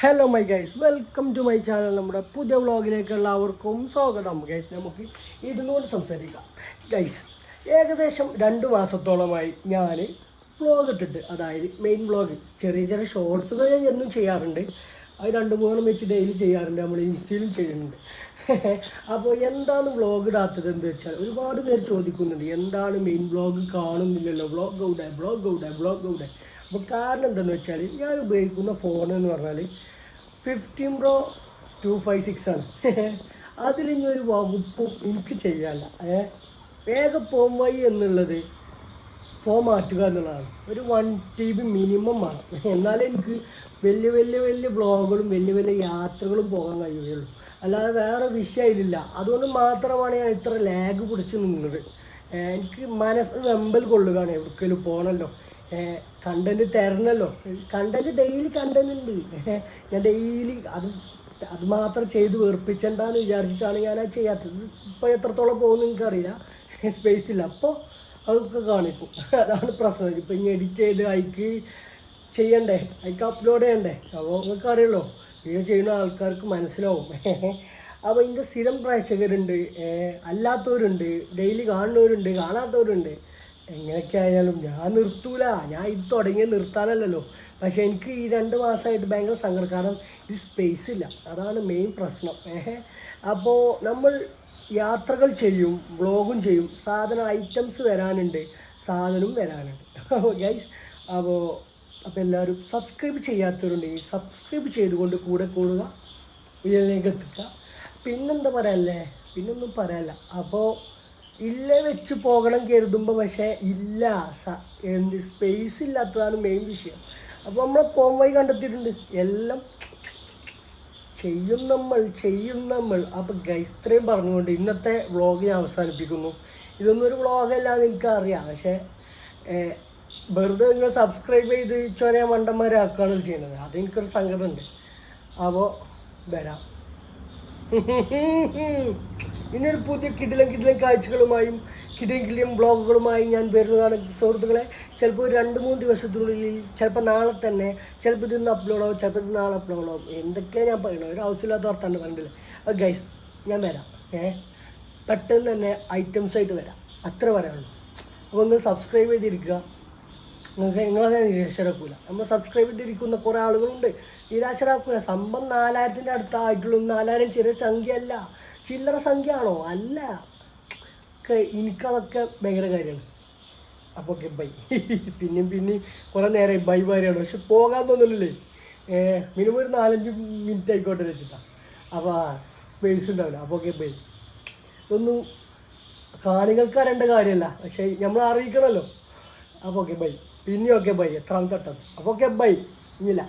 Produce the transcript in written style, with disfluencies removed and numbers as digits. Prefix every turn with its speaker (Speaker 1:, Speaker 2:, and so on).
Speaker 1: Hello my guys, welcome to my channel. നമ്മുടെ പുതിയ വ്ളോഗിലേക്ക് എല്ലാവർക്കും സ്വാഗതം. ഗൈസ്, നമുക്ക് ഇരുന്നുകൊണ്ട് സംസാരിക്കാം. ഗൈസ്, ഏകദേശം 2 മാസത്തോളമായി ഞാൻ വ്ളോഗ് ഇട്ടിട്ട്, അതായത് മെയിൻ വ്ളോഗ്, ചെറിയ ചെറിയ ഷോർട്സുകൾ ഞാൻ എന്നും ചെയ്യാറുണ്ട്. അത് 2-3 വെച്ച് ഡെയിലി ചെയ്യാറുണ്ട്, നമ്മൾ ഇൻസ്റ്റയിലും ചെയ്യുന്നുണ്ട്. അപ്പോൾ എന്താണ് വ്ളോഗ് ഇടാത്തത് എന്ന് വെച്ചാൽ ഒരുപാട് പേര് ചോദിക്കുന്നുണ്ട്, എന്താണ് മെയിൻ വ്ളോഗ് കാണുന്നില്ലല്ലോ, വ്ളോഗ് ഔടെ. അപ്പോൾ കാരണം എന്താണെന്ന് വെച്ചാൽ ഞാൻ ഉപയോഗിക്കുന്ന ഫോൺ എന്ന് പറഞ്ഞാൽ 15 Pro 256 ആണ്. അതിലിനി ഒരു വകുപ്പും എനിക്ക് ചെയ്യാനില്ല. വേഗം ഫോം വഴി എന്നുള്ളത് ഫോൺ മാറ്റുക എന്നുള്ളതാണ്. ഒരു 1 TB മിനിമം വേണം, എന്നാലേ എനിക്ക് വലിയ വ്ളോഗുകളും വലിയ യാത്രകളും പോകാൻ കഴിയുകയുള്ളൂ. അല്ലാതെ വേറെ വിഷയമില്ല. അതുകൊണ്ട് മാത്രമാണ് ഞാൻ ഇത്ര ലാഗ് പിടിച്ച് നിന്നത്. എനിക്ക് മനസ്സ് വെമ്പൽ കൊള്ളുകയാണ്. എവിടേക്കെങ്കിലും പോകണമല്ലോ, കണ്ടന്റ് തരണമല്ലോ. കണ്ടന്റ് ഡെയിലി കണ്ടന്റ് ഉണ്ട്. ഞാൻ ഡെയിലി അത് മാത്രം ചെയ്ത് വെറുപ്പിച്ചെന്താന്ന് വിചാരിച്ചിട്ടാണ് ഞാൻ അത് ചെയ്യാത്തത്. ഇപ്പോൾ എത്രത്തോളം പോകുന്നു എനിക്കറിയില്ല, സ്പേസ് ഇല്ല. അപ്പോൾ അതൊക്കെ കാണിക്കും. അതാണ് പ്രശ്നം. ഇപ്പം ഇനി എഡിറ്റ് ചെയ്ത് അതിക്ക് ചെയ്യണ്ടേ, അതിക്ക് അപ്ലോഡ് ചെയ്യണ്ടേ. അപ്പോൾ നിങ്ങൾക്ക് അറിയുമല്ലോ, വീഡിയോ ചെയ്യുന്ന ആൾക്കാർക്ക് മനസ്സിലാവും. അപ്പോൾ ഇതിൻ്റെ സ്ഥിരം പ്രേക്ഷകരുണ്ട്, അല്ലാത്തവരുണ്ട്, ഡെയിലി കാണുന്നവരുണ്ട്, കാണാത്തവരുണ്ട്. എങ്ങനെയൊക്കെ ആയാലും ഞാൻ നിർത്തൂല. ഞാൻ ഇത് തുടങ്ങിയത് നിർത്താനല്ലല്ലോ. പക്ഷേ എനിക്ക് ഈ 2 മാസമായിട്ട് ഭയങ്കര സങ്കടം. കാരണം ഇത് സ്പേസ് ഇല്ല, അതാണ് മെയിൻ പ്രശ്നം. അപ്പോൾ നമ്മൾ യാത്രകൾ ചെയ്യും, വ്ളോഗും ചെയ്യും, ഐറ്റംസ് വരാനുണ്ട്, സാധനവും വരാനുണ്ട്. ഗൈസ്, അപ്പോൾ എല്ലാവരും സബ്സ്ക്രൈബ് ചെയ്യാത്തവരുണ്ടെങ്കിൽ സബ്സ്ക്രൈബ് ചെയ്തുകൊണ്ട് കൂടെ കൂടുക, ഇതിലേക്ക് എത്തിക്കുക. പിന്നെന്താ പറയല്ലേ, പിന്നൊന്നും പറയാനില്ല. അപ്പോൾ ഇല്ല വെച്ച് പോകണം കരുതുമ്പോൾ പക്ഷേ ഇല്ല, സ്പേസ് ഇല്ലാത്തതാണ് മെയിൻ വിഷയം. അപ്പോൾ നമ്മൾ പോം വഴി കണ്ടെത്തിയിട്ടുണ്ട്, എല്ലാം ചെയ്യും നമ്മൾ. അപ്പോൾ ഗൈസ്, ഇത്രയും പറഞ്ഞുകൊണ്ട് ഇന്നത്തെ വ്ളോഗ് ഞാൻ അവസാനിപ്പിക്കുന്നു. ഇതൊന്നും ഒരു വ്ളോഗല്ലാന്ന് എനിക്കറിയാം, പക്ഷേ വെറുതെ നിങ്ങൾ സബ്സ്ക്രൈബ് ചെയ്ത് ചെറിയ മണ്ടന്മാരാക്കുകയാണ് ചെയ്യുന്നത്. അതെനിക്കൊരു സങ്കടമുണ്ട്. അപ്പോൾ വരാം. ഇനിയൊരു പുതിയ കിടിലം കാഴ്ചകളുമായും കിടിലം വ്ളോഗുകളുമായും ഞാൻ വരുന്നതാണ് സുഹൃത്തുക്കളെ. ചിലപ്പോൾ 2-3 ദിവസത്തിനുള്ളിൽ, ചിലപ്പോൾ നാളെ തന്നെ, ചിലപ്പോൾ ഇതൊന്ന് അപ്ലോഡ് ആവും, ചിലപ്പോൾ ഇത് നാളെ അപ്ലോഡ് ആവും. എന്തൊക്കെയാണ് ഞാൻ പറയണത്, ഒരു ആവശ്യമില്ലാത്ത വർത്താനം പറഞ്ഞില്ല. അപ്പോൾ ഗൈസ്, ഞാൻ വരാം. പെട്ടെന്ന് തന്നെ ഐറ്റംസായിട്ട് വരാം, അത്ര പറയാനുള്ളൂ. അപ്പോൾ ഒന്ന് സബ്സ്ക്രൈബ് ചെയ്തിരിക്കുക. നിങ്ങളെ നിരാശരാക്കൂല. നമ്മൾ സബ്സ്ക്രൈബ് ചെയ്തിരിക്കുന്ന കുറേ ആളുകളുണ്ട്, നിരാശരാക്കൂല. സംഭവം 4000-ൻ്റെ അടുത്തായിട്ടുള്ളൂ. 4000 ചെറിയ സംഖ്യ അല്ല, ചില്ലറ സംഖ്യ ആണോ? അല്ല. എനിക്കതൊക്കെ ഭയങ്കര കാര്യമാണ്. അപ്പോൾ ഓക്കെ, ബൈ. പിന്നെയും കുറേ നേരം ബൈ പറയുകയാണ്. പക്ഷെ പോകാൻ തോന്നുന്നില്ലേ, മിനിമം ഒരു 4-5 മിനിറ്റ് ആയിക്കോട്ടെ വെച്ചിട്ടാണ്. അപ്പോൾ സ്പേസ് ഉണ്ടാവില്ല. അപ്പോൾ ഓക്കെ, ബൈ. ഇതൊന്നും കാണികൾക്ക് അറിയേണ്ട കാര്യമല്ല, പക്ഷേ നമ്മൾ അറിയിക്കണമല്ലോ. അപ്പോൾ ഓക്കെ, ബൈ. പിന്നെ ഓക്കെ, ബൈ. എത്രാമത്തെ തട്ടത്. അപ്പോൾ ഓക്കെ, ബൈ. ഇല്ല.